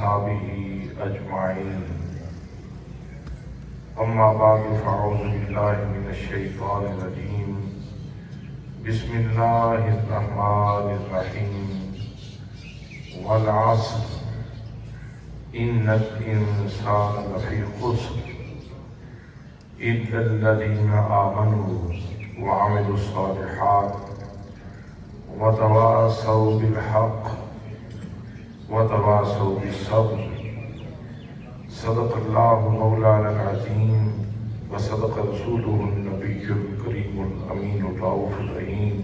وأصحابه أجمعين. أما بعد فأعوذ بالله من الشيطان الرجيم. بسم الله الرحمن الرحيم. والعصر إن الإنسان لفي خسر إلا الذين آمنوا وعملوا الصالحات وتواصوا بالحق وتواصوا بالصبر. صدق الله مولانا العظيم وصدق رسوله النبي الكريم الأمين الرؤوف الرحيم.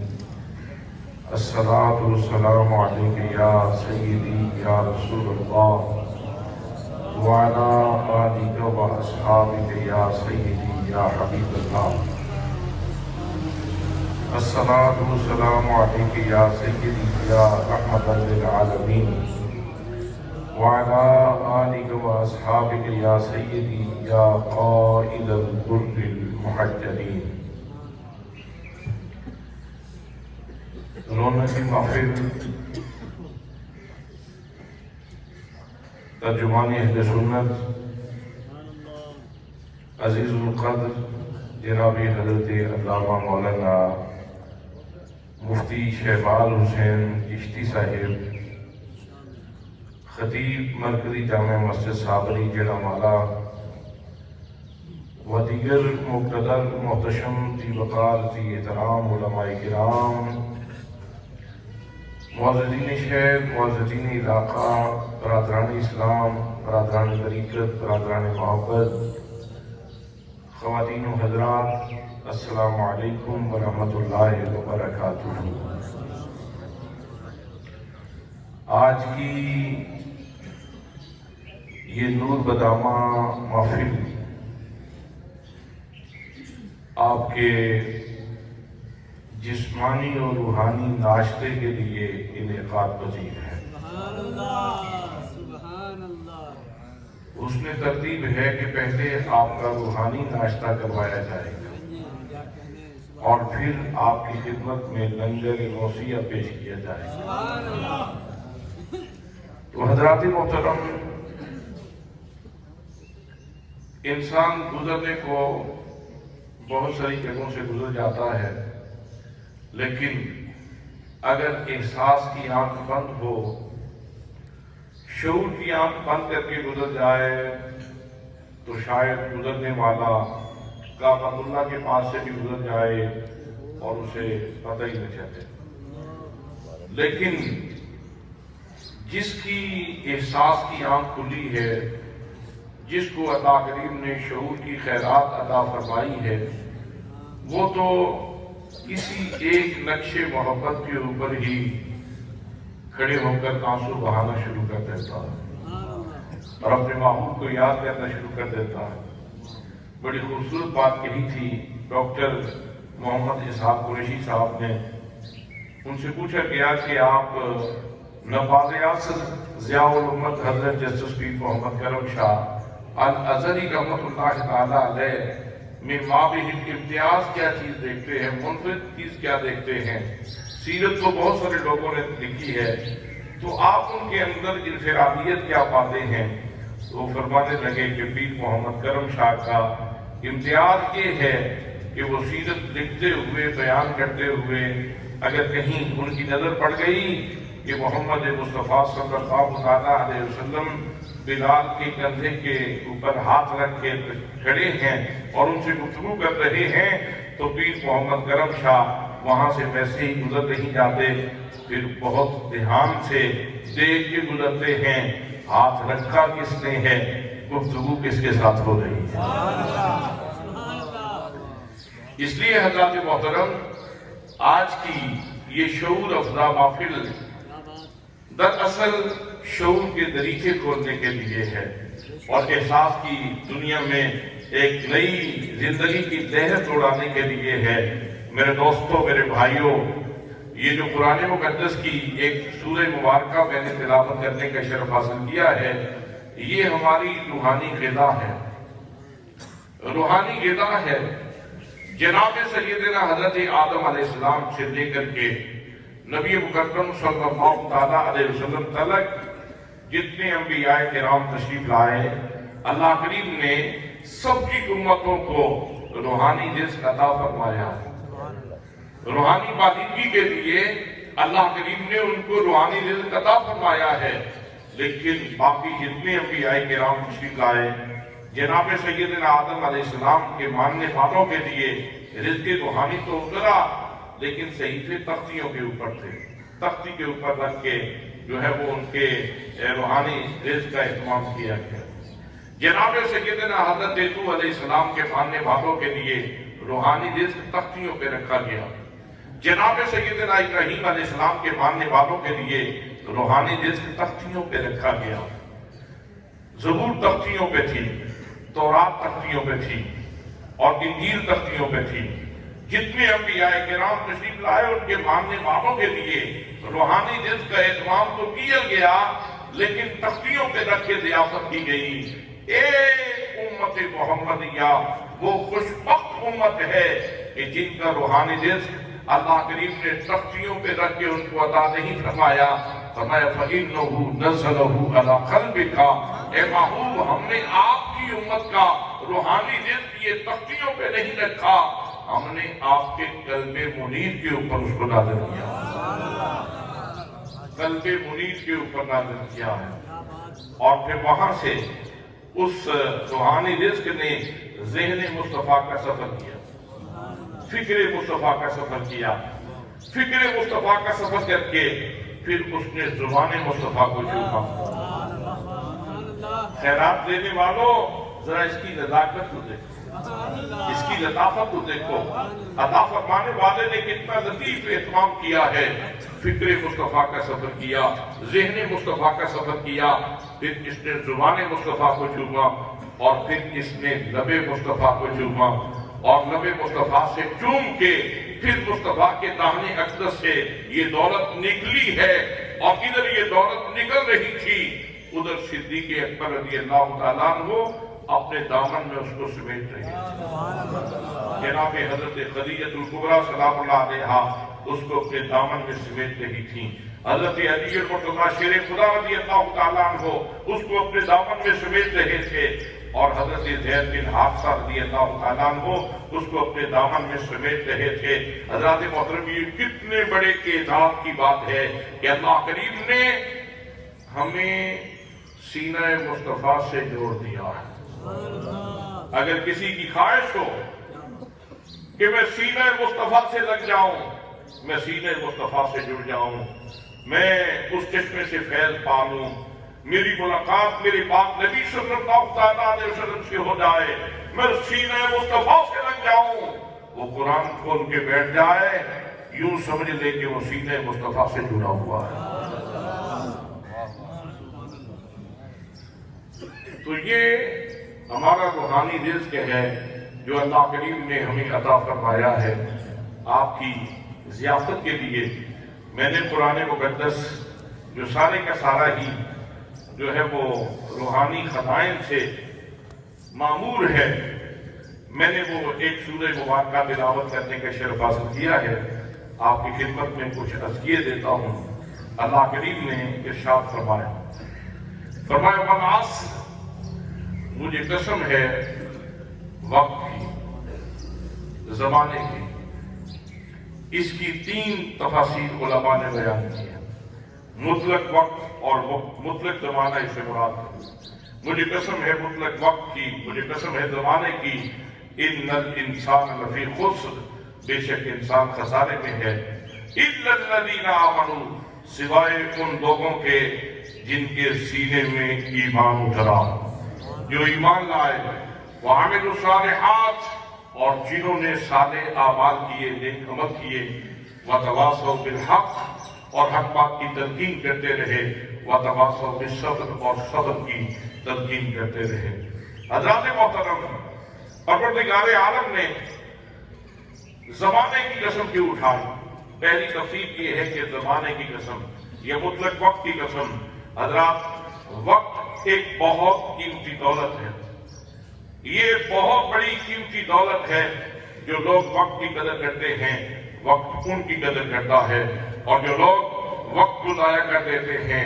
الصلاة والسلام عليك يا سيدي يا رسول الله وعلى آلك وأصحابك يا سيدي يا حبيب الله. الصلاة والسلام عليك يا سيدي يا رحمة للعالمين وعلى آلك وأصحابك يا سيدي يا قائد الغر المحجلين. رونق محفل ترجمان اہل سنت عزیز القدر جناب حضرت علامہ مولانا مفتی شہباز حسین چشتی صاحب، خطیب مرکزی جامع مسجد صابری جڑا مالا و دیگر مقتدر محتشم ذی وقار ذی احترام علماء کرام، معززین شہر، معززین علاقہ، برادران اسلام، برادران طریقت، برادران محبت، خواتین و حضرات، السلام علیکم ورحمۃ اللہ وبرکاتہ۔ آج کی یہ نور بدامہ محفل آپ کے جسمانی اور روحانی ناشتے کے لیے انعقاد پذیر ہے۔ اس میں ترتیب ہے کہ پہلے آپ کا روحانی ناشتہ کروایا جائے گا اور پھر آپ کی خدمت میں لنگر غوثیہ پیش کیا جائے گا۔ تو حضرات محترم، انسان گزرنے کو بہت ساری جگہوں سے گزر جاتا ہے، لیکن اگر احساس کی آنکھ بند ہو، شعور کی آنکھ بند کر کے گزر جائے تو شاید گزرنے والا کعبۃ اللہ کے پاس سے بھی گزر جائے اور اسے پتہ ہی نہ چلے۔ لیکن جس کی احساس کی آنکھ کھلی ہے، جس کو عطا کریم نے شعور کی خیرات عطا فرمائی ہے، وہ تو کسی ایک نقش محبت کے اوپر ہی کھڑے ہو کر آنسو بہانا شروع کر دیتا ہے اور اپنے محبوب کو یاد کرنا شروع کر دیتا ہے۔ بڑی خوبصورت بات کہی تھی ڈاکٹر محمد اسحاق قریشی صاحب نے۔ ان سے پوچھا گیا کہ آپ نواب ریاست ضیاء الامت حضرت جسٹس پیر محمد کرم شاہ الازہری رحمۃ اللہ تعالیٰ علیہ میں مابہم امتیاز کیا چیز دیکھتے ہیں، منفرد چیز کیا دیکھتے ہیں؟ سیرت تو بہت سارے لوگوں نے لکھی ہے، تو آپ ان کے اندر انفرادیت کیا پاتے ہیں؟ تو وہ فرمانے لگے کہ پیر محمد کرم شاہ کا امتیاز یہ ہے کہ وہ سیرت لکھتے ہوئے، بیان کرتے ہوئے اگر کہیں ان کی نظر پڑ گئی کہ محمد مصطفیٰ صلی اللہ علیہ وسلم بلال کے کندھے کے اوپر ہاتھ رکھ کے کھڑے ہیں اور ان سے گفتگو کر رہے ہیں، تو پیر محمد کرم شاہ وہاں سے ویسے ہی گزر نہیں جاتے، پھر بہت دھیان سے دیکھ کے گزرتے ہیں ہاتھ رکھا کس نے ہے، گفتگو کس کے ساتھ ہو رہی ہے۔ اس لیے حضرات محترم، آج کی یہ شعور افزا محفل دراصل شعور کے دریچے کھولنے کے لیے ہے اور احساس کی دنیا میں ایک نئی زندگی کی لہر دوڑانے کے لیے ہے۔ میرے دوستوں، میرے بھائیوں، یہ جو قرآن مقدس کی ایک سورہ مبارکہ میں نے تلاوت کرنے کا شرف حاصل کیا ہے، یہ ہماری روحانی غذا ہے، روحانی غذا ہے۔ جناب سیدنا حضرت آدم علیہ السلام سے لے کر کے نبی مکرم صلی اللہ علیہ وسلم تلک جتنے انبیاء کرام تشریف لائے اللہ کریم نے سب کی امتوں کو روحانی رزق عطا فرمایا ہے۔ روحانی پاکیزگی کے لیے اللہ کریم نے ان کو روحانی رزق عطا فرمایا ہے، لیکن باقی جتنے انبیاء کرام تشریف لائے جناب سیدنا آدم علیہ السلام کے ماننے والوں کے لیے رزق روحانی تو اترا، لیکن صحیفے تختیوں کے اوپر تھے، تختی کے اوپر رکھ کے جو ہے وہ ان کے روحانی رزق کا اہتمام کیا گیا۔ جناب سیدنا حضرت نوح علیہ السلام کے ماننے والوں کے لیے روحانی رزق تختیوں پہ رکھا گیا۔ جناب سیدنا ابراہیم علیہ السلام کے ماننے والوں کے لیے روحانی رزق تختیوں پہ رکھا گیا۔ زبور تختیوں پہ تھی، تورات تختیوں پہ تھی، اور انجیل تختیوں پہ تھی۔ جتنے انبیاء کرام تشریف لائے ان کے ماننے والوں کے لیے روحانی رزق کا اہتمام تو کیا گیا، لیکن تختیوں پہ رکھ کے ضیافت کی گئی۔ ایک امت محمدیہ وہ خوشبخت امت ہے کہ جن کا روحانی رزق اللہ کریم نے تختیوں پہ رکھ کے ان کو عطا نہیں فرمایا۔ فرمایا فَإِنَّهُ نَزَّلَهُ عَلَىٰ قَلْبِكَ، اے محبوب ہم نے آپ کی امت کا روحانی رزق یہ تختیوں پہ نہیں رکھا، ہم نے آپ کے قلب منیر کے اوپر اس کو نازل کیا، قلب منیر کے اوپر نازل کیا ہے۔ اور پھر وہاں سے اس روحانی رزق نے ذہن مصطفیٰ کا سفر کیا، فکر مصطفیٰ کا سفر کیا، فکر مصطفیٰ کا سفر کر کے پھر اس نے زبان مصطفیٰ کو چوما۔ خیرات دینے والوں ذرا اس کی نزاکت کو دیکھو، اس کی لطافت کو دیکھو، عطا فرمانے والے نے کتنا لطیف اہتمام کیا ہے۔ فکر مصطفیٰ کا سفر کیا، ذہن مصطفیٰ کا سفر کیا، پھر اس نے زبان مصطفیٰ کو چوما، اور پھر اس نے لب مصطفیٰ کو چوما، اور لب مصطفیٰ سے چوم کے پھر مصطفیٰ کے داہنے اقدس سے یہ دولت نکلی ہے، اور ادھر یہ دولت نکل رہی تھی، ادھر صدیق اکبر رضی اللہ تعالیٰ عنہ اپنے دامن میں اس کو سمیٹ رہے تھے۔ جناب حضرت خدیجہ الکبریٰ سلام اللہ علیہا اس کو اپنے دامن میں سمیٹ رہی تھیں۔ حضرت علی المرتضیٰ شیر خدا رضی اللہ تعالیٰ عنہ اس کو اپنے دامن میں سمیٹ رہے تھے، اور حضرت زید بن حارثہ رضی اللہ تعالیٰ عنہ اس کو اپنے دامن میں سمیٹ رہے تھے۔ حضرات محترم، یہ کتنے بڑے اعزاز کی بات ہے کہ اللہ کریم نے ہمیں سینہ مصطفیٰ سے جوڑ دیا ہے۔ اگر کسی کی خواہش ہو کہ میں سینہ مصطفیٰ سے لگ جاؤں، میں سینہ مصطفیٰ سے جڑ جاؤں، میں اس چشمے سے فیض پالوں، میری ملاقات میرے پاک نبی صلی اللہ علیہ وسلم سے ہو جائے، میں سینہ مصطفیٰ سے لگ جاؤں، وہ قرآن کھول کے بیٹھ جائے، یوں سمجھ لے کہ وہ سینہ مصطفیٰ سے جڑا ہوا ہے۔ تو یہ ہمارا روحانی رزق ہے جو اللہ کریم نے ہمیں عطا فرمایا ہے۔ آپ کی ضیافت کے لیے میں نے قرآن مقدس جو سارے کا سارا ہی جو ہے وہ روحانی خزائن سے معمور ہے، میں نے وہ ایک سورہ مبارکہ تلاوت کرنے کا شرف حاصل کیا ہے۔ آپ کی خدمت میں کچھ عزکیے دیتا ہوں۔ اللہ کریم نے ارشاد فرمایا والعصر، مجھے قسم ہے وقت کی، زمانے کی۔ اس کی 3 تفاسیر علماء نے بیان کی ہے، مطلق وقت اور مطلق زمانہ اس سے مراد ہے۔ مجھے قسم ہے مطلق وقت کی، مجھے قسم ہے زمانے کی۔ ان الانسان لفی خسر، بے شک انسان خسارے میں ہے۔ الا الذین آمنوا، سوائے ان لوگوں کے جن کے سینے میں ایمان اترا، جو ایمان لائے، وعملوا الصالحات، اور جنہوں نے صالح اعمال کیے، نیک عمل کیے، وتواصوا بالحق، اور حق بات کی تلقین کرتے رہے، وتواصوا بالصبر، اور صبر کی تلقین کرتے رہے۔ حضرات محترم، پروردگار عالم نے زمانے کی قسم کیوں اٹھائی؟ پہلی تفسیر یہ ہے کہ زمانے کی قسم، یہ مطلق وقت کی قسم۔ حضرات، وقت ایک بہت قیمتی دولت ہے، یہ بہت بڑی قیمتی دولت ہے۔ جو لوگ وقت کی قدر کرتے ہیں، وقت ان کی قدر کرتا ہے، اور جو لوگ وقت کو ضائع کر دیتے ہیں،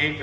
1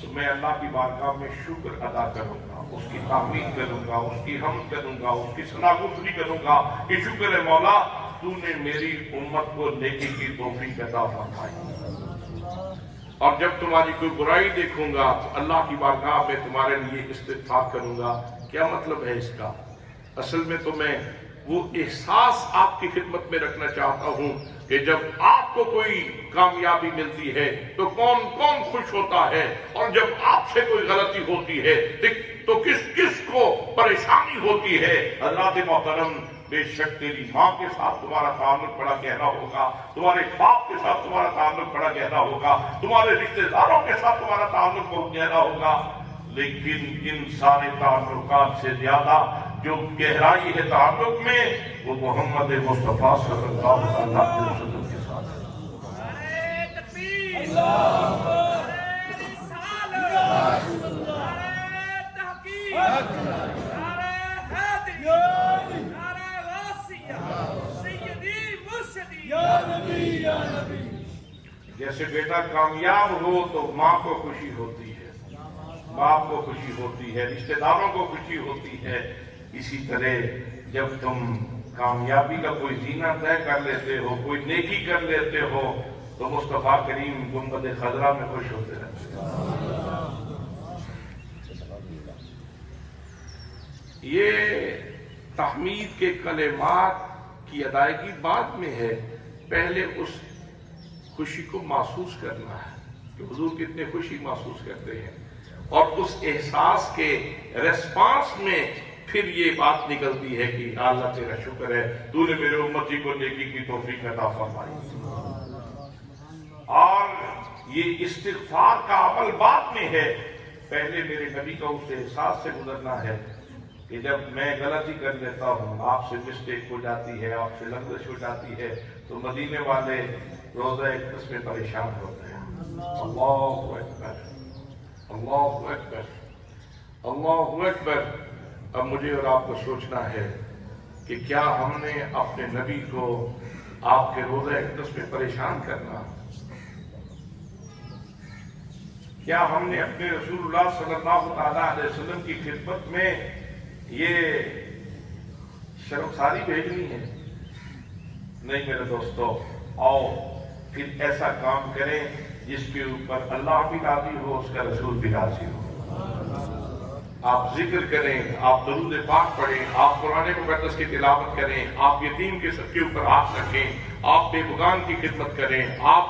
تو میں اللہ کی بارگاہ میں شکر ادا کروں گا، اس کی تعمیر کروں گا، اس کی حمد کروں گا، اس کی ثنا گفتگی کروں گا کہ شکر ہے مولا تو نے میری امت کو نیکی کی توفیق عطا فرمائی۔ اور جب تمہاری کوئی برائی دیکھوں گا تو اللہ کی بارگاہ میں تمہارے لیے استغفار کروں گا۔ کیا مطلب ہے اس کا؟ اصل میں تو میں وہ احساس آپ کی خدمت میں رکھنا چاہتا ہوں کہ جب آپ کو کوئی کامیابی ملتی ہے تو کون کون خوش ہوتا ہے، اور جب آپ سے کوئی غلطی ہوتی ہے تو کس کس کو پریشانی ہوتی ہے۔ حضرات محترم، بے شک تیری ماں کے ساتھ تمہارا تعلق بڑا گہرا ہوگا، تمہارے باپ کے ساتھ تمہارا تعلق بڑا گہرا ہوگا، تمہارے رشتہ داروں کے ساتھ تمہارا تعلق بہت گہرا ہوگا، لیکن ان سارے تعلقات سے زیادہ جو گہرائی ہے تعلق میں وہ محمد مصطفیٰ صلی اللہ علیہ وسلم کے ساتھ جیسے بیٹا کامیاب ہو تو ماں کو خوشی ہوتی ہے، باپ کو خوشی ہوتی ہے، رشتہ داروں کو خوشی ہوتی ہے، اسی طرح جب تم کامیابی کا کوئی زینہ طے کر لیتے ہو، کوئی نیکی کر لیتے ہو تو مصطفیٰ کریم گنبد خضرا میں خوش ہوتے رہتے ہیں۔ یہ تحمید کے کلمات کی ادائیگی بعد میں ہے، پہلے اس خوشی کو محسوس کرنا ہے کہ حضور کتنے خوشی محسوس کرتے ہیں، اور اس احساس کے ریسپانس میں پھر یہ بات نکلتی ہے کہ اللہ تیرا شکر ہے تو نے میرے امتی کو نیکی کی توفیق عطا فرمائی۔ اور یہ استغفار کا عمل بعد میں ہے، پہلے میرے نبی کا اس احساس سے گزرنا ہے کہ جب میں غلطی کر لیتا ہوں، آپ سے مسٹیک ہو جاتی ہے، آپ سے لغزش ہو جاتی ہے، تو مدینے والے روزہ اقدس میں پریشان ہوتے ہیں۔ اللہ اکبر، اللہ اکبر، اللہ اکبر۔ اب مجھے اور آپ کو سوچنا ہے کہ کیا ہم نے اپنے نبی کو آپ کے روزہ اقدس میں پریشان کرنا، کیا ہم نے اپنے رسول اللہ صلی اللہ علیہ وسلم کی خدمت میں یہ شرمساری بھیجنی ہے؟ نہیں میرے دوستو، آؤ پھر ایسا کام کریں جس کے اوپر اللہ بھی راضی ہو، اس کا رسول بھی راضی ہو۔ آپ ذکر کریں، آپ درود پاک پڑھیں، آپ قرآن مقدس کی تلاوت کریں، آپ یتیم کے سر کے اوپر ہاتھ رکھیں، آپ بے بغان کی خدمت کریں، آپ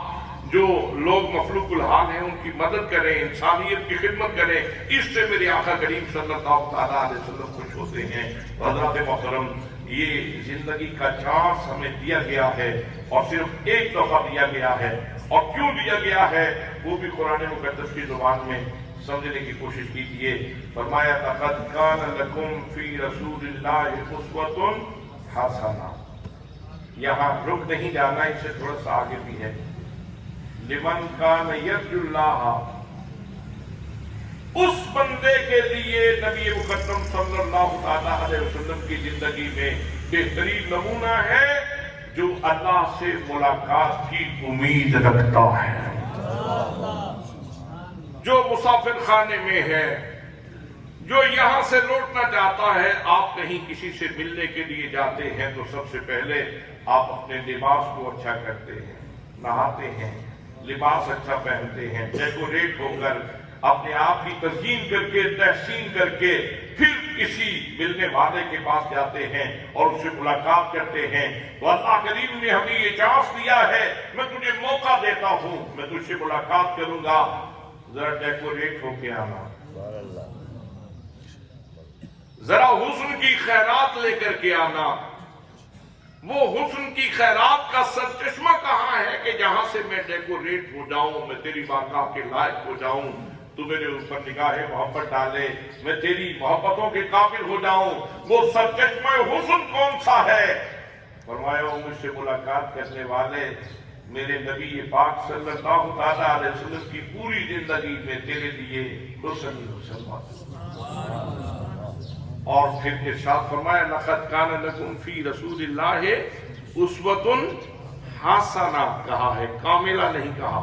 جو لوگ مفلوق الحال ہیں ان کی مدد کریں، انسانیت کی خدمت کریں۔ اس سے میرے آقا کریم صلی اللہ علیہ وسلم خوش ہوتے ہیں۔ حضرات محترم، یہ زندگی کا چانس ہمیں دیا گیا ہے، اور صرف ایک دفعہ دیا گیا ہے، اور کیوں دیا گیا ہے وہ بھی قرآن مقدس کی زبان میں سمجھنے کی کوشش کیجیے۔ فرمایا لقد کان لکم فی رسول اللہ اسوۃ حسنہ۔ یہاں رک نہیں جانا، اس سے تھوڑا سا آگے بھی ہے۔ لمن کان یرجو اللہ، اس بندے کے لیے نبی مقدم صلی اللہ علیہ وسلم کی زندگی میں بہترین نمونہ ہے جو اللہ سے ملاقات کی امید رکھتا ہے، جو مسافر خانے میں ہے، جو یہاں سے لوٹنا چاہتا ہے۔ آپ کہیں کسی سے ملنے کے لیے جاتے ہیں تو سب سے پہلے آپ اپنے لباس کو اچھا کرتے ہیں، نہاتے ہیں، لباس اچھا پہنتے ہیں، ڈیکوریٹ ہو کر اپنے آپ کی تزئین کر کے، تحسین کر کے، پھر کسی ملنے والے کے پاس جاتے ہیں اور اس سے ملاقات کرتے ہیں۔ تو اللہ کریم نے ہمیں یہ چانس دیا ہے، میں تجھے موقع دیتا ہوں، میں تجھ سے ملاقات کروں گا، ذرا ڈیکوریٹ ہو کے آنا، ذرا حسن کی خیرات لے کر کے آنا۔ وہ حسن کی خیرات کا سرچشمہ کہاں ہے کہ جہاں سے میں ڈیکوریٹ ہو جاؤں، میں تیری بارگاہ کے لائق ہو جاؤں، تو میرے اوپر نگاہ محبت ڈالے، میں تیری محبتوں کے قابل ہو جاؤں۔ وہ سرچشمہ حسن کون سا ہے؟ فرمایا مجھ سے ملاقات کرنے والے میرے نبی پاک صلی اللہ علیہ وسلم کی پوری زندگی میں تیرے لیے حسن ہی حسن بات۔ اور پھر ارشاد فرمایا لقد کان لکم فی رسول اللہ اسوۃ حسنہ، کہا ہے، کاملہ نہیں کہا۔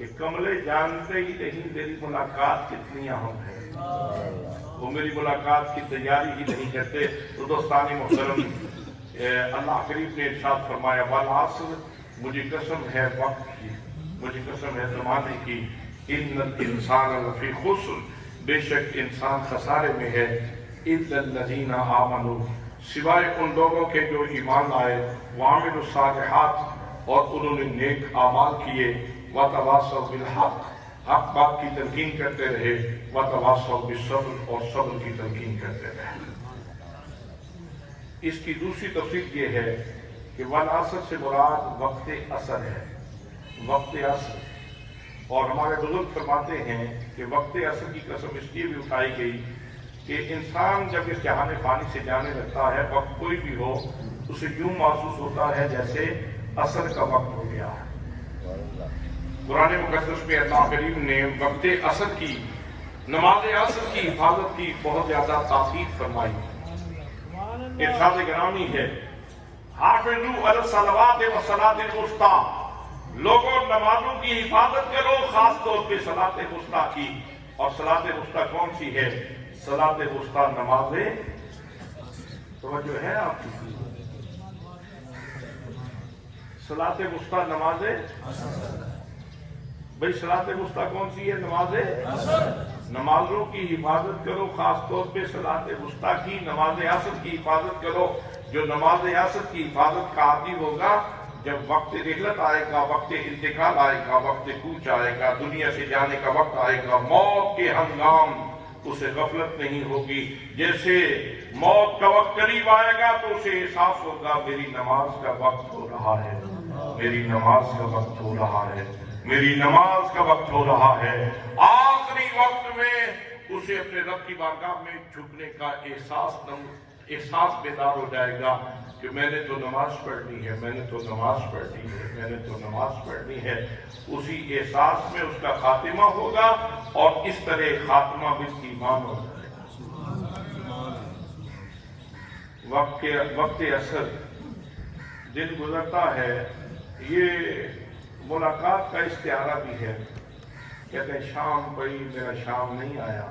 کہ کملے جانتے ہی نہیں میری ملاقات کتنی اہم ہے، وہ میری ملاقات کی تیاری ہی نہیں کرتے۔ تو دوستان محترم، اللہ کریم نے ارشاد فرمایا والعصر، مجھے قسم ہے وقت کی، مجھے قسم ہے زمانے کی، ان الانسان لفی خسر، بے شک انسان خسارے میں ہے، الا الذین آمنوا، سوائے ان لوگوں کے جو ایمان لائے، وعملوا الصالحات، اور انہوں نے نیک اعمال کیے، وتواصوا بالحق، حق بات کی تلقین کرتے رہے، وتواصوا بالصبر، اور صبر کی تلقین کرتے رہے۔ اس کی دوسری تفسیر یہ ہے کہ والعصر سے مراد وقت عصر ہے، وقت عصر۔ اور ہمارے بزرگ فرماتے ہیں کہ وقت عصر کی قسم اس لیے بھی اٹھائی گئی کہ انسان جب اس جہان فانی سے جانے لگتا ہے، وقت کوئی بھی ہو، اسے یوں محسوس ہوتا ہے جیسے عصر کا وقت ہو گیا ہے۔ قرآن مقدس میں اللہ کریم نے وقت عصر کی، نماز عصر کی حفاظت کی بہت زیادہ تاکید فرمائی۔ ارشاد گرامی ہے حافظوا علی الصلوات والصلاۃ الوسطی، لوگوں نمازوں کی حفاظت کرو، خاص طور پہ صلاۃ وسطیٰ کی۔ اور صلاۃ وسطیٰ کون سی ہے؟ صلاۃ وسطیٰ نماز، توجہ ہے آپ کی، صلاۃ وسطیٰ نماز، بھئی صلاۃ وسطیٰ کون سی ہے؟ نماز نمازوں کی حفاظت کرو، خاص طور پہ صلاۃ وسطیٰ کی، نماز عصر کی حفاظت کرو۔ جو نماز عصر کی حفاظت کا عادی ہوگا، جب وقت رحلت آئے گا، وقت انتقال آئے گا، وقت کوچ آئے گا، دنیا سے جانے کا وقت آئے گا، موت کے ہنگام اسے غفلت نہیں ہوگی۔ جیسے موت کا وقت قریب آئے گا تو اسے احساس ہوگا میری نماز کا وقت ہو رہا ہے، میری نماز کا وقت ہو رہا ہے، میری نماز کا وقت ہو رہا ہے۔ آخری وقت میں اسے اپنے رب کی بارگاہ میں جھکنے کا احساس بیدار ہو جائے گا کہ میں نے تو نماز پڑھنی ہے، میں نے تو نماز پڑھنی ہے، میں نے تو نماز پڑھنی ہے۔ اسی احساس میں اس کا خاتمہ ہوگا، اور اس طرح خاتمہ بالایمان ہو جائے گا۔ وقت عصر دن گزرتا ہے، یہ ملاقات کا استعارہ بھی ہے۔ کہتے ہیں شام پئی میرا شام نہیں آیا۔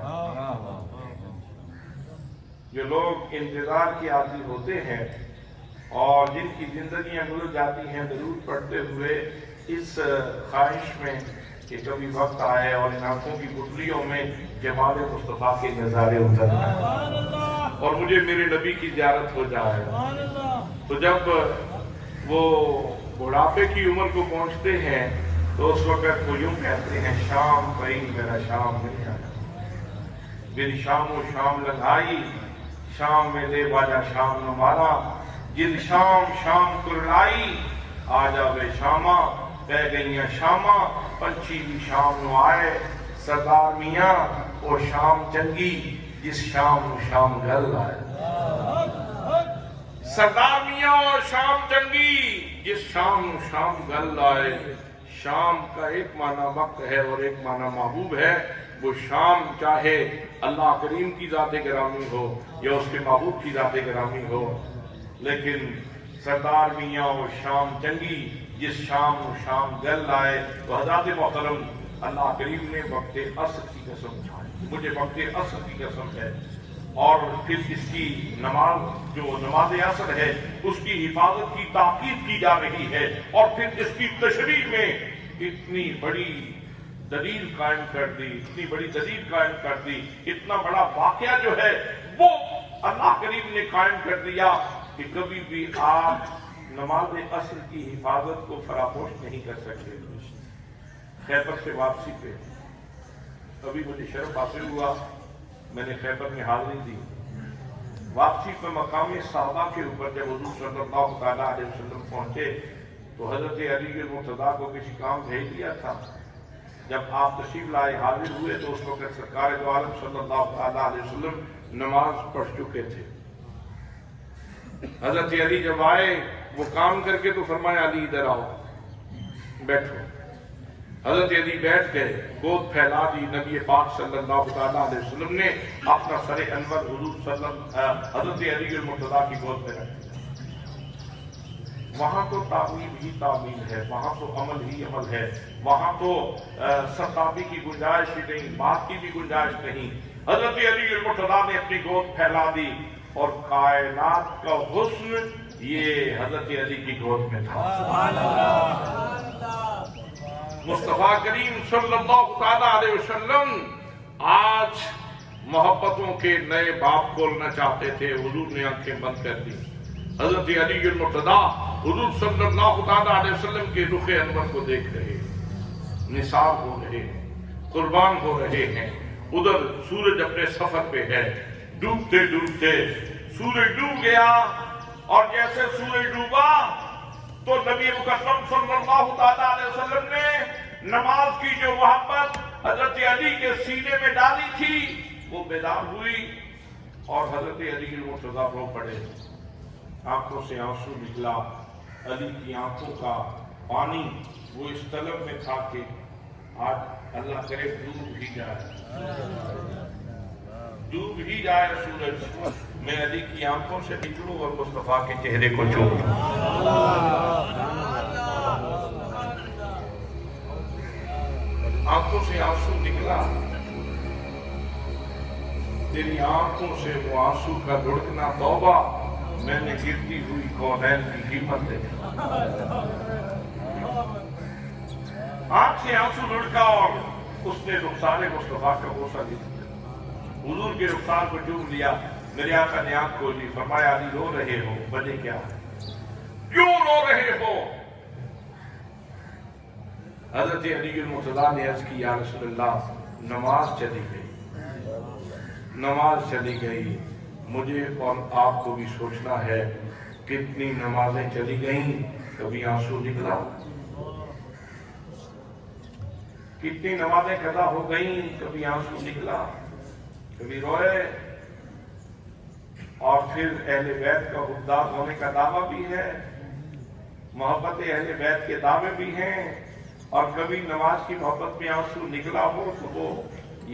جو لوگ انتظار کے عادی ہوتے ہیں اور جن کی زندگیاں گزر جاتی ہیں درود پڑھتے ہوئے اس خواہش میں کہ کبھی وقت آئے اور ان آنکھوں کی پتلیوں میں جمال مصطفیٰ کے نظارے اتر جائیں اور مجھے میرے نبی کی زیارت ہو جائے، تو جب وہ بڑھاپے کی عمر کو پہنچتے ہیں تو اس وقت وہ یوں کہتے ہیں شام پئی میرا شام نہیں آیا، میری شام و شام لگائی، شام میں دے باجا شام نمارا، جن شام شام کرلائی، آ جاوے شامہ بہ گئیاں شامہ، پنچھی بھی شام نو آئے، سردار میاں او شام چنگی جس شام نو شام گل آئے۔ سردار میاں او شام چنگی جس شام نو شام گل آئے۔ شام کا ایک معنی وقت ہے اور ایک معنی محبوب ہے۔ وہ شام چاہے اللہ کریم کی ذات گرامی ہو یا اس کے محبوب کی ذات گرامی ہو، لیکن سردار میاں وہ شام چنگی جس شام و شام گل آئے۔ تو حضرات محترم، اللہ کریم نے وقت عصر کی قسم اٹھائی، مجھے وقت عصر کی قسم ہے، اور پھر اس کی نماز جو نماز عصر ہے اس کی حفاظت کی تاکید کی جا رہی ہے، اور پھر اس کی تشریح میں اتنی بڑی دلیل قائم کر دی، اتنی بڑی دلیل قائم کر دی، اتنا بڑا واقعہ جو ہے وہ اللہ کریم نے قائم کر دیا کہ کبھی بھی آپ نماز عصر کی حفاظت کو فراموش نہیں کر سکتے۔ خیبر سے واپسی پہ ابھی مجھے شرف حاصل ہوا، میں نے خیبر میں حاضری دی۔ واپسی پہ مقام صحابہ کے اوپر جب حضور صلی اللہ علیہ وسلم پہنچے تو حضرت علی المرتضیٰ کو کسی کام بھیج دیا تھا۔ جب آپ تشریف لائے حاضر ہوئے تو اس وقت سرکار دو عالم صلی اللہ علیہ وسلم نماز پڑھ چکے تھے۔ حضرت علی جب آئے وہ کام کر کے تو فرمایا علی ادھر آؤ بیٹھو۔ حضرت علی بیٹھ گئے، گود پھیلا دی، نبی پاک صلی اللہ علیہ وسلم نے اپنا سر انور حضرت علی المرتضیٰ کی گود میں رکھ دیا۔ وہاں تو تعمیم ہی تعمیم ہے، وہاں تو عمل ہی عمل ہے، وہاں تو سرتابی کی گنجائش ہی نہیں، بات کی بھی گنجائش نہیں۔ حضرت علی المرتضیٰ نے اپنی گود پھیلا دی اور کائنات کا حسن یہ حضرت علی کی گود میں تھا۔ مصطفیٰ کریم صلی اللہ علیہ وسلم آج محبتوں کے نئے باب کھولنا چاہتے تھے، حضور نے آنکھیں بند کر دی۔ حضرت علی المرتضیٰ حضور صلی اللہ علیہ وسلم کے رخ انور کو دیکھ رہے ہیں، نثار ہو رہے ہیں، قربان ہو رہے ہیں۔ ادھر سورج اپنے سفر پہ ہے، ڈوبتے ڈوبتے سورج ڈوب گیا، اور جیسے سورج ڈوبا تو نبی مکرم صلی اللہ علیہ وسلم نے نماز کی جو محبت حضرت علی کے سینے میں ڈالی تھی وہ بیدار ہوئی، اور حضرت علی المرتضیٰ رو پڑے، آنکھوں سے آنسو نکلا۔ علی کی آنکھوں کا پانی وہ اس طلب میں تھا کہ آج اللہ کرے ڈوب ہی جائے سورج، میں علی کی آنکھوں سے نکلوں اور مصطفیٰ کے چہرے کو چھوؤں۔ آنکھوں سے آنسو نکلا، تیری آنکھوں سے وہ آنسو کا لڑکنا توبہ، میں نے گرتی ہوئی کونین کی قیمت دیکھی۔ آنکھ سے آنسو لڑکا اور اس نے رخسار مصطفیٰ کا بوسہ لیا، حضور کے رخسار کو چوم لیا۔ میرے آقا نے آنکھ کھولی، فرمایا علی رو رہے ہو، وجہ کیا ہے، کیوں رو رہے ہو؟ حضرت علی المرتضیٰ نے عرض کی، یا رسول اللہ نماز چلی گئی، مجھے اور آپ کو بھی سوچنا ہے کتنی نمازیں چلی گئیں، کبھی آنسو نکلا؟ کتنی نمازیں قضا ہو گئیں، کبھی آنسو نکلا؟ کبھی روئے؟ اور پھر اہل بیت کا حقدار ہونے کا دعویٰ بھی ہے، محبت اہل بیت کے دعوے بھی ہیں، اور کبھی نماز کی محبت میں آنسو نکلا ہو تو وہ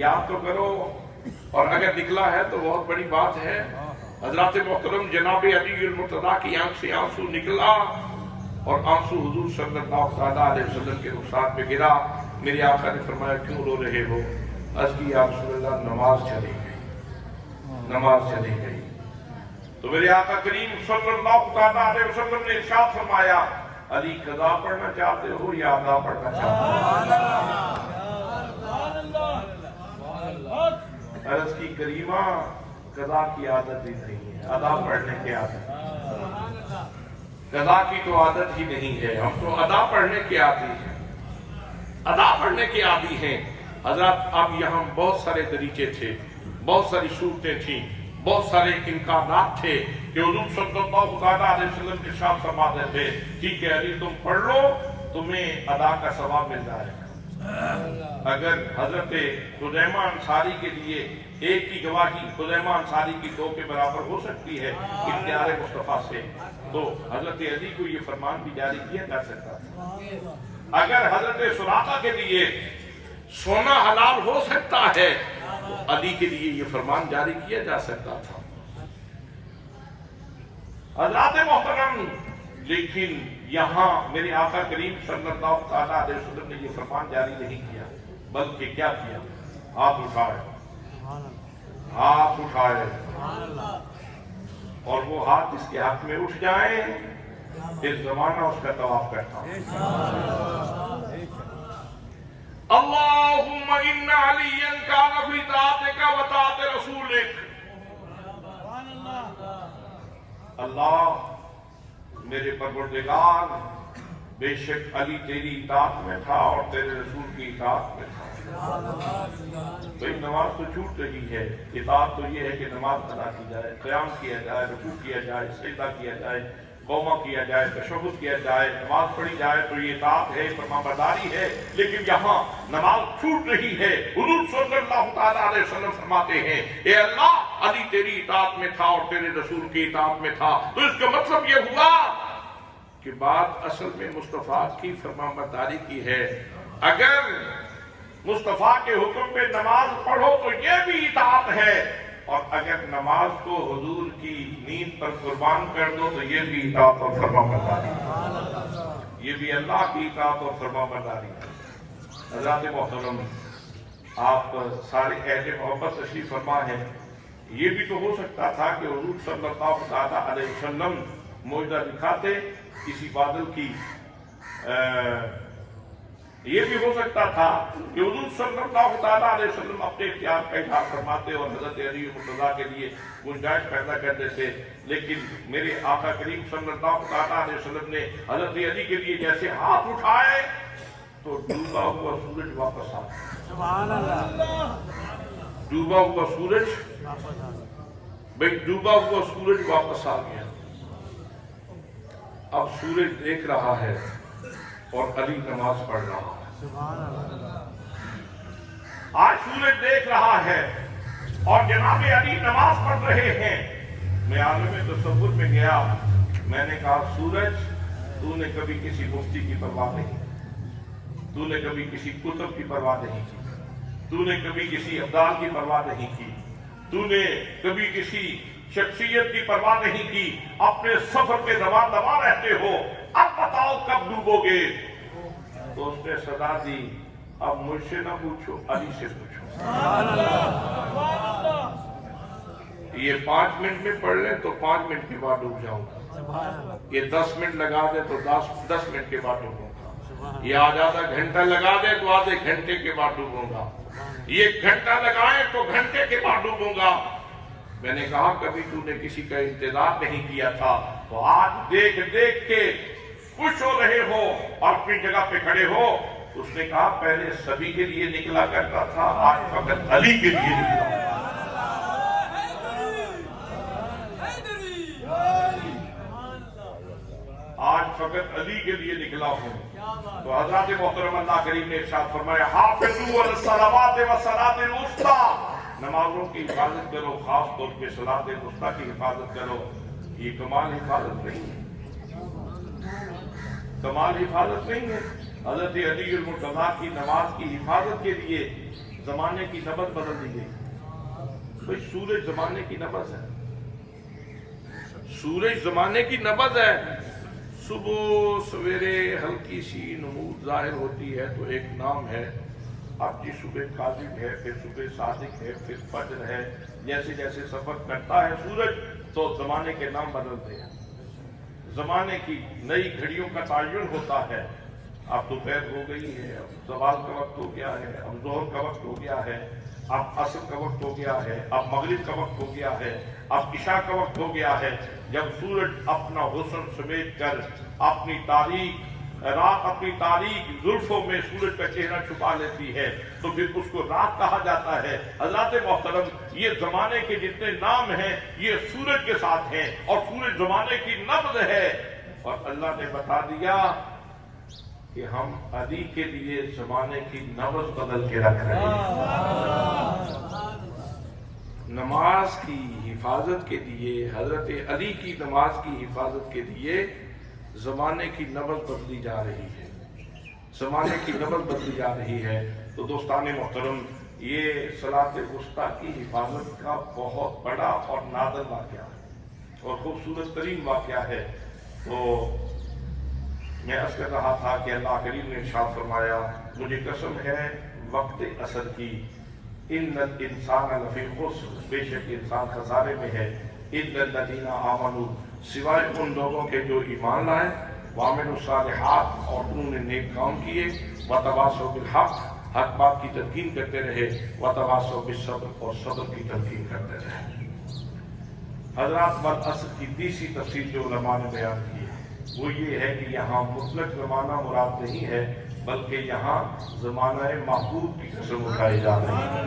یاد تو کرو، اور اگر نکلا ہے تو بہت بڑی بات ہے۔ حضرات محترم جناب علی المرتضیٰ کی آنکھ سے آنسو نکلا، اور آنسو حضور صلی اللہ علیہ وسلم کے رخسار پہ گرا۔ میرے آقا نے فرمایا کیوں رو رہے ہو؟ عرض کی یا رسول اللہ نماز چلی گئی۔ تو میرے آقا کریم صلی اللہ علیہ وسلم نے ارشاد فرمایا، علی قضا پڑھنا چاہتے ہو یا ادا پڑھنا چاہتے ہو؟ عرض کی کریمہ قضا کی عادت ہی نہیں ہے، ادا پڑھنے کی عادت، قضا کی تو عادت ہی نہیں ہے، ہم تو ادا پڑھنے کی عادی ہیں، ادا پڑھنے کی عادی ہیں۔ حضرات اب یہاں بہت سارے طریقے تھے، بہت ساری صورتیں تھیں، بہت سارے امکانات تھے کہ حضور صلی اللہ علیہ وسلم کے ارشاد فرماتے تھے، ٹھیک ہے علی تم پڑھ لو، تمہیں ادا کا ثواب مل جائے گا۔ اگر حضرت خزیمہ انصاری کے لیے ایک کی گواہی خزیمہ انصاری کی 2 کے برابر ہو سکتی ہے اختیار مصطفیٰ سے، تو حضرت علی کو یہ فرمان بھی جاری کیا جا سکتا تھا۔ اگر حضرت سراقہ کے لیے سونا حلال ہو سکتا ہے تو علی کے لیے یہ فرمان جاری کیا جا سکتا تھا۔ حضرات محترم، لیکن یہاں میرے آقا کریم صلی اللہ علیہ وسلم نے یہ فرمان جاری نہیں کیا، بلکہ کیا کیا؟ ہاتھ اٹھائے، اور وہ ہاتھ جس کے حق میں اٹھ جائیں اس زمانہ اس کا طواف کرتا ہوں۔ اللہم ان علیا کان فی طاعتک و طاعت رسولک، اللہ میرے پروردگار بے شک علی تیری اطاعت میں تھا اور تیرے رسول کی اطاعت میں تھا۔ بھئی نماز تو چھوٹ رہی ہے، اطاعت تو یہ ہے کہ نماز ادا کی جائے، قیام کیا جائے، رکوع کیا جائے، سجدہ کیا جائے، قومہ کیا جائے، تشہد کیا جائے، نماز پڑھی جائے، تو یہ اطاعت ہے، فرمانبرداری ہے۔ لیکن یہاں نماز چھوٹ رہی ہے، حضور صلی اللہ علیہ وسلم فرماتے ہیں اے اللہ علی تیری اطاعت میں تھا اور تیرے رسول کی اطاعت میں تھا، تو اس کا مطلب یہ ہوا کہ بات اصل میں مصطفیٰ کی فرمانبرداری کی ہے۔ اگر مصطفیٰ کے حکم پہ نماز پڑھو تو یہ بھی اطاعت ہے، اور اگر نماز کو حضور کی نیند پر قربان کر دو تو یہ بھی اطاعت اور فرما برداری ہے، یہ بھی اللہ کی اطاعت اور فرما برداری ہے۔ حضرات محترم، آپ سارے اہل محبت تشریف فرما ہیں۔ یہ بھی تو ہو سکتا تھا کہ حضور صلی اللہ علیہ وسلم معجزہ دکھاتے کسی بادل کی، یہ بھی ہو سکتا تھا کہ حضور صلی اللہ علیہ وسلم اپنے اختیار کا اظہار فرماتے اور حضرت علی مرتضیٰ کے لیے گنجائش پیدا کر دیتے، لیکن میرے آقا کریم صلی اللہ علیہ وسلم نے حضرت علی کے لیے جیسے ہاتھ اٹھائے تو ڈوبا ہوا سورج واپس آ گیا۔ سبحان اللہ، ڈوبا ہوا سورج، بھئی ڈوبا ہوا سورج واپس آ گیا۔ اب سورج دیکھ رہا ہے اور علی نماز پڑھ رہا ہے۔ آج سورج دیکھ رہا ہے اور جناب علی نماز پڑھ رہے ہیں۔ میں عالم تصور میں گیا، میں نے کہا سورج، تو نے کبھی کسی مفتی کی پرواہ نہیں، تو نے کبھی کسی کتب کی پرواہ نہیں کی، تو نے کبھی کسی ابدال کی پرواہ نہیں کی، تو نے کبھی کسی شخصیت کی پرواہ نہیں کی، اپنے سفر پہ دوا دوا رہتے ہو، اب بتاؤ کب ڈوبو گے؟ تو اس نے صدا دی، اب مجھ سے نہ پوچھو، علی سے پوچھو۔ یہ 5 منٹ میں پڑھ لیں تو 5 منٹ کے بعد ڈوب جاؤں گا، یہ 10 منٹ لگا دے تو 10 منٹ کے بعد ڈوبوں گا، یہ آدھا گھنٹہ لگا دے تو آدھے گھنٹے کے بعد ڈوبوں گا، یہ گھنٹہ لگائے تو گھنٹے کے بعد ڈوبوں گا۔ میں نے کہا کبھی تو نے کسی کا انتظار نہیں کیا تھا، تو آج دیکھ دیکھ کے خوش ہو رہے ہو اور اپنی جگہ پہ کھڑے ہو۔ اس نے کہا پہلے سبھی کے لیے نکلا کرتا تھا، آج فقط علی کے لیے نکلا۔ آج فقط علی کے لیے نکلا ہوں۔ تو حضرات محترم، اللہ کریم نے ارشاد فرمایا حافظوا علی الصلوات والصلاۃ الوسطی، نمازوں کی حفاظت کرو، خاص طور پہ صلاۃ الوسطی کی حفاظت کرو۔ یہ کمال حفاظت نہیں ہے، کمال حفاظت نہیں ہے۔ حضرت علی المرتضیٰ کی نماز کی حفاظت کے لیے زمانے کی نبض بدل دی گئی۔ بھئی سورج زمانے کی نبض ہے، سورج زمانے کی نبض ہے۔ صبح سویرے ہلکی سی نمود ظاہر ہوتی ہے تو ایک نام ہے، اب جی صبح کاذب ہے، پھر صبح صادق ہے، پھر فجر ہے۔ جیسے جیسے سفر کرتا ہے سورج تو زمانے کے نام بدلتے ہیں، زمانے کی نئی گھڑیوں کا تعین ہوتا ہے۔ اب دوپہر ہو گئی ہے، اب زوال کا وقت ہو گیا ہے، اب ظہر کا وقت ہو گیا ہے، اب عصر کا وقت ہو گیا ہے، اب مغرب کا وقت ہو گیا ہے، اب عشاء کا وقت ہو گیا ہے۔ جب سورج اپنا حسن سمیٹ کر اپنی تاریک رات، اپنی تاریک زلفوں میں سورج کا چہرہ چھپا لیتی ہے تو پھر اس کو رات کہا جاتا ہے۔ حضرات محترم، یہ زمانے کے جتنے نام ہیں یہ سورج کے ساتھ ہیں، اور سورج زمانے کی نبض ہے۔ اور اللہ نے بتا دیا کہ ہم علی کے لیے زمانے کی نبض بدل کے رکھ رہے ہیں۔ نماز کی حفاظت کے لیے، حضرت علی کی نماز کی حفاظت کے لیے زمانے کی نبض بدلی جا رہی ہے، زمانے کی نبض بدلی جا رہی ہے۔ تو دوستان محترم، یہ صلاۃ وسطیٰ کی حفاظت کا بہت بڑا اور نادر واقعہ ہے اور خوبصورت ترین واقعہ ہے۔ تو میں عرض کر رہا تھا کہ اللہ کریم نے ارشاد فرمایا، مجھے قسم ہے وقت عصر کی، ان الانسان لفی خسر، بے شک انسان خسارے میں ہے، الا الذین آمنوا، سوائے ان لوگوں کے جو ایمان لائے، وعملوا الصالحات، اور انہوں نے نیک کام کیے، وتواصوا بالحق، حق بات کی تلقین کرتے رہے، وتواصوا بالصبر، اور صبر کی تلقین کرتے رہے۔ حضرات، والعصر کی تیسری تفسیر جو علماء نے بیان کی ہے وہ یہ ہے کہ یہاں مطلق زمانہ مراد نہیں ہے، بلکہ یہاں زمانہ محبوب کی قسم اٹھائی جا رہی ہے۔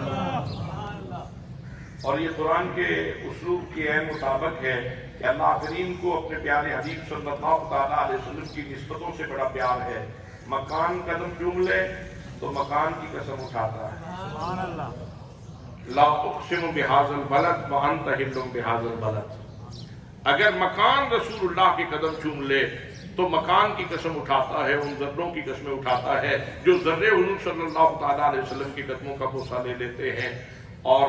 اور یہ قرآن کے اسلوب کے عین مطابق ہے کہ اللہ کریم کو اپنے پیارے حبیب صلی اللہ علیہ وسلم کی نسبتوں سے بڑا پیار ہے۔ مکان قدم چوم لے تو مکان کی قسم اٹھاتا ہے۔ سبحان اللہ، لا اقسم بہذا البلد وانت حل بہذا البلد۔ اگر مکان رسول اللہ کے قدم چوم لے تو مکان کی قسم اٹھاتا ہے، ان ذروں کی قسمیں اٹھاتا ہے جو ذرے حضور صلی اللہ علیہ وسلم کے قدموں کا بوسہ لے لیتے ہیں۔ اور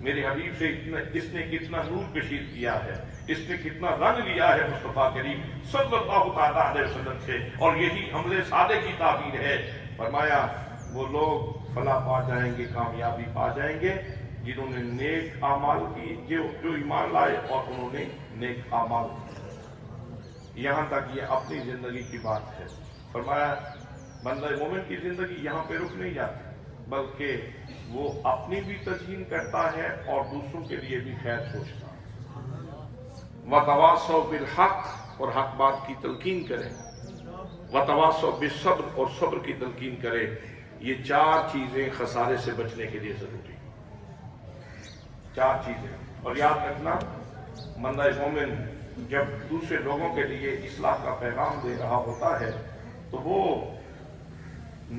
میرے حبیب سے اس نے کتنا نور کشید کیا ہے، اس نے کتنا رنگ لیا ہے مصطفیٰ کریم صلی اللہ تعالیٰ علیہ وسلم سے، اور یہی حملے سادے کی تعبیر ہے۔ فرمایا وہ لوگ فلاح پا جائیں گے، کامیابی پا جائیں گے جنہوں نے نیک اعمال کی، جو ایمان لائے اور انہوں نے نیک اعمال کی۔ یہاں تک یہ اپنی زندگی کی بات ہے۔ فرمایا بندہ مومن کی زندگی یہاں پہ رک نہیں جاتی، بلکہ وہ اپنی بھی تزئین کرتا ہے اور دوسروں کے لیے بھی خیر سوچتا ہے۔ وَتَوَاصَوْا بِالْحَقِّ، اور حق بات کی تلقین کرے، وَتَوَاصَوْا بِالصَّبْرِ، اور صبر کی تلقین کرے۔ یہ چار چیزیں خسارے سے بچنے کے لیے ضروری ہیں، چار چیزیں۔ اور یاد رکھنا بندہ مومن جب دوسرے لوگوں کے لیے اصلاح کا پیغام دے رہا ہوتا ہے تو وہ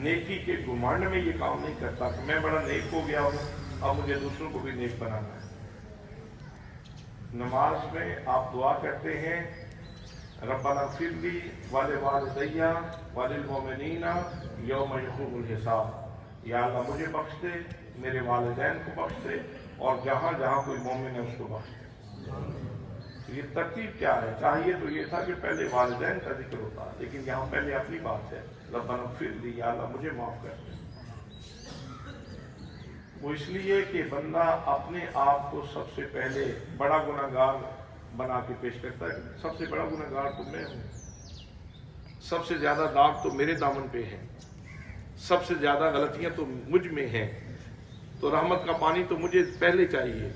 نیکی کے گمانڈ میں یہ کام نہیں کرتا کہ میں بڑا نیک ہو گیا ہوں، اب مجھے دوسروں کو بھی نیک بنانا ہے۔ نماز میں آپ دعا کرتے ہیں ربنا اغفر لی ولوالدی وللمؤمنین یوم یقوم الحساب، یا اللہ مجھے بخش دے، میرے والدین کو بخش دے، اور جہاں جہاں کوئی مومن ہے اس کو بخش دے۔ یہ ترتیب کیا ہے؟ چاہیے تو یہ تھا کہ پہلے والدین کا ذکر ہوتا، لیکن یہاں پہلے اپنی بات ہے، ربنا اغفر لی، یا اللہ مجھے معاف کر دے۔ وہ اس لیے کہ بندہ اپنے آپ کو سب سے پہلے بڑا گناہگار بنا کے پیش کرتا ہے، سب سے بڑا گناہگار تو میں ہوں، سب سے زیادہ داغ تو میرے دامن پہ ہے، سب سے زیادہ غلطیاں تو مجھ میں ہیں، تو رحمت کا پانی تو مجھے پہلے چاہیے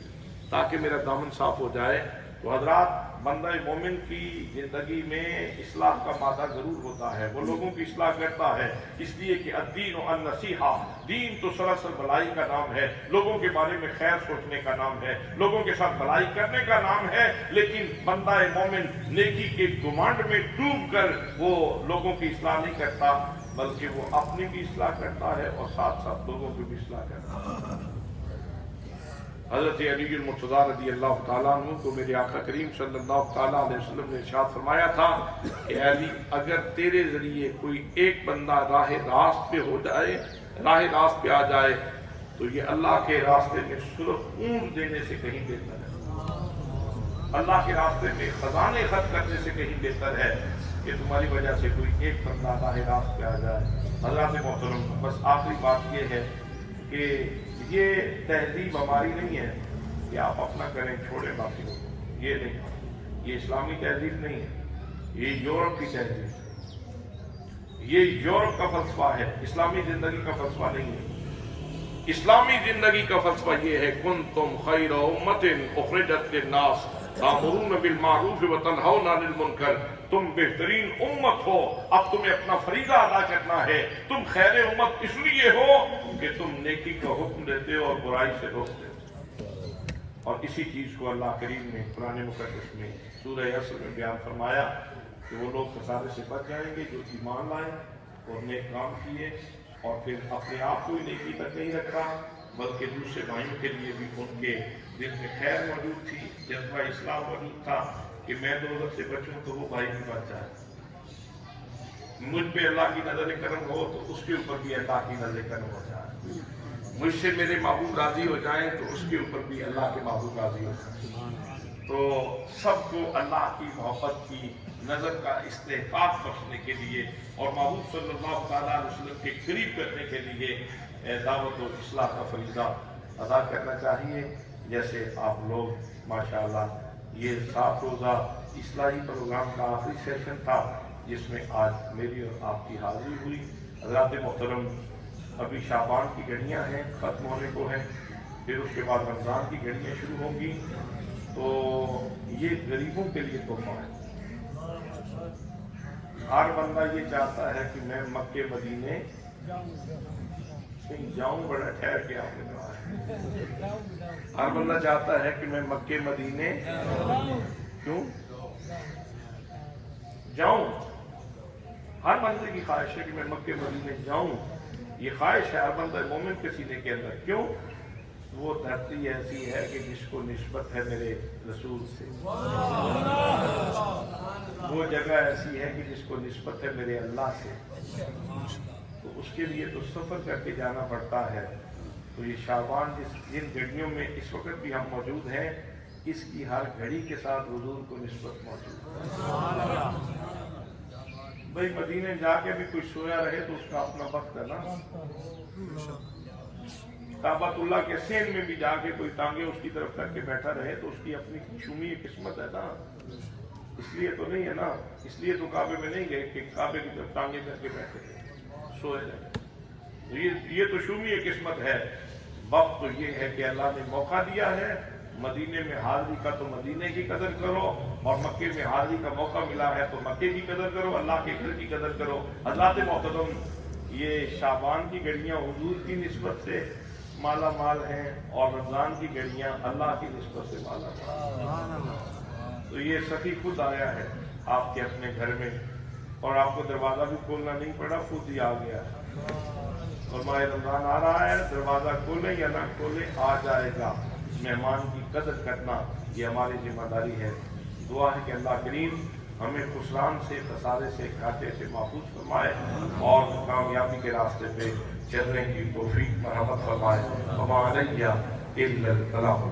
تاکہ میرا دامن صاف ہو جائے۔ تو حضرات بندہ مومن کی زندگی میں اصلاح کا مادہ ضرور ہوتا ہے، وہ لوگوں کی اصلاح کرتا ہے، اس لیے کہ الدین النصیحہ، دین تو سراسر بھلائی کا نام ہے، لوگوں کے بارے میں خیر سوچنے کا نام ہے، لوگوں کے ساتھ بھلائی کرنے کا نام ہے۔ لیکن بندہ مومن نیکی کے گمانڈ میں ڈوب کر وہ لوگوں کی اصلاح نہیں کرتا، بلکہ وہ اپنی بھی اصلاح کرتا ہے اور ساتھ ساتھ لوگوں کی بھی اصلاح کرتا ہے۔ حضرت علی المرتضیٰ رضی اللہ تعالیٰ عنہ کو میرے آقا کریم صلی اللہ تعالیٰ علیہ وسلم نے ارشاد فرمایا تھا کہ علی اگر تیرے ذریعے کوئی ایک بندہ راہ راست پہ ہو جائے، راہ راست پہ آ جائے تو یہ اللہ کے راستے میں سرخ اونٹ دینے سے کہیں بہتر ہے، اللہ کے راستے میں خزانے خرچ کرنے سے کہیں بہتر ہے کہ تمہاری وجہ سے کوئی ایک بندہ راہ راست پہ آ جائے۔ حضرات محترم، بس آخری بات یہ ہے کہ یہ تہذیب ہماری نہیں ہے کہ آپ اپنا کریں چھوڑیں باقی لوگوں، یہ نہیں، یہ اسلامی تہذیب نہیں ہے، یہ یورپ کی تہذیب ہے، یہ یورپ کا فلسفہ ہے، اسلامی زندگی کا فلسفہ نہیں ہے۔ اسلامی زندگی کا فلسفہ یہ ہے کنتم خیر امت اخرجت للناس تأمرون بالمعروف وتنہون عن المنکر، تم بہترین امت ہو، اب تمہیں اپنا فریضہ ادا کرنا ہے، تم خیر امت اس لیے ہو کہ تم نیکی کا حکم دیتے ہو اور برائی سے روکتے ہو۔ اور اسی چیز کو اللہ کریم نے قرآن مقدس میں سورہ عصر میں بیان فرمایا کہ وہ لوگ خسارے سے بچ جائیں گے جو ایمان لائے اور نیک کام کیے، اور پھر اپنے آپ کو ہی نیکی تک نہیں رکھا بلکہ دوسرے بھائیوں کے لیے بھی ان کے دل میں خیر موجود تھی، جذبہ اسلام موجود تھا کہ میں دوزخ سے بچوں تو وہ بھائی بھی بچ جائے، مجھ پہ اللہ کی نظر کرم ہو تو اس کے اوپر بھی اللہ کی نظر کرم ہو جائے، مجھ سے میرے محبوب راضی ہو جائیں تو اس کے اوپر بھی اللہ کے محبوب راضی ہو جائیں۔ تو سب کو اللہ کی محبت کی نظر کا استحقاق بخشنے کے لیے اور محبوب صلی اللہ تعالیٰ علیہ وسلم کے قریب کرنے کے لیے دعوت و اصلاح کا فریضہ ادا کرنا چاہیے۔ جیسے آپ لوگ ماشاءاللہ یہ 7 روزہ اصلاحی پروگرام کا آخری سیشن تھا جس میں آج میری اور آپ کی حاضری ہوئی۔ حضرات محترم، ابھی شعبان کی گھڑیاں ہیں، ختم ہونے کو ہیں، پھر اس کے بعد رمضان کی گھڑیاں شروع ہوں گی، تو یہ غریبوں کے لیے تحفہ ہے۔ ہر بندہ یہ چاہتا ہے کہ میں مکے مدینے جاؤں، بڑا ٹھہر کے آپ نے کہا ہے، ہر بندہ چاہتا ہے کہ میں مکے مدینے کیوں جاؤں، ہر بندے کی خواہش ہے کہ میں مکے مدینے جاؤں، یہ خواہش ہے ہر بندہ مومن کے سینے کے اندر۔ کیوں؟ وہ دھرتی ایسی ہے کہ جس کو نسبت ہے میرے رسول سے، وہ جگہ ایسی ہے کہ جس کو نسبت ہے میرے اللہ سے، تو اس کے لیے تو سفر کر کے جانا پڑتا ہے۔ تو یہ شعبان جن گھڑیوں میں اس وقت بھی ہم موجود ہیں، اس کی ہر گھڑی کے ساتھ حضور کو نسبت موجود ہے۔ بھائی مدینے جا کے بھی کوئی سویا رہے تو اس کا اپنا وقت ہے نا۔ کعبۃ اللہ کے سین میں بھی جا کے کوئی ٹانگیں اس کی طرف کر کے بیٹھا رہے تو اس کی اپنی شومی قسمت ہے نا۔ اس لیے تو نہیں ہے نا، اس لیے تو کعبے میں نہیں گئے کہ کعبے کی طرف ٹانگیں کر کے بیٹھے سوئے رہے۔ یہ تو شومی قسمت ہے۔ وقت تو یہ ہے کہ اللہ نے موقع دیا ہے، مدینے میں حاضری کا تو مدینے کی قدر کرو، اور مکے میں حاضری کا موقع ملا ہے تو مکے کی قدر کرو، اللہ کے گھر کی قدر کرو۔ حضرات محترم، یہ شعبان کی گھڑیاں حضور کی نسبت سے مالا مال ہیں، اور رمضان کی گھڑیاں اللہ کی نسبت سے مالا مال۔ تو یہ سخی خود آیا ہے آپ کے اپنے گھر میں، اور آپ کو دروازہ بھی کھولنا نہیں پڑا، خود ہی آ گیا ہے۔ اور ماہ رمضان آ رہا ہے، دروازہ کھولے یا نہ کھولے آ جائے گا۔ مہمان کی قدر کرنا یہ ہماری ذمہ داری ہے۔ دعا ہے کہ اللہ کریم ہمیں خسران سے، خسارے سے، گھاٹے سے محفوظ فرمائے، اور کامیابی کے راستے پہ چلنے کی توفیق مرحمت فرمائے۔ وما علیہ الا البلاغ۔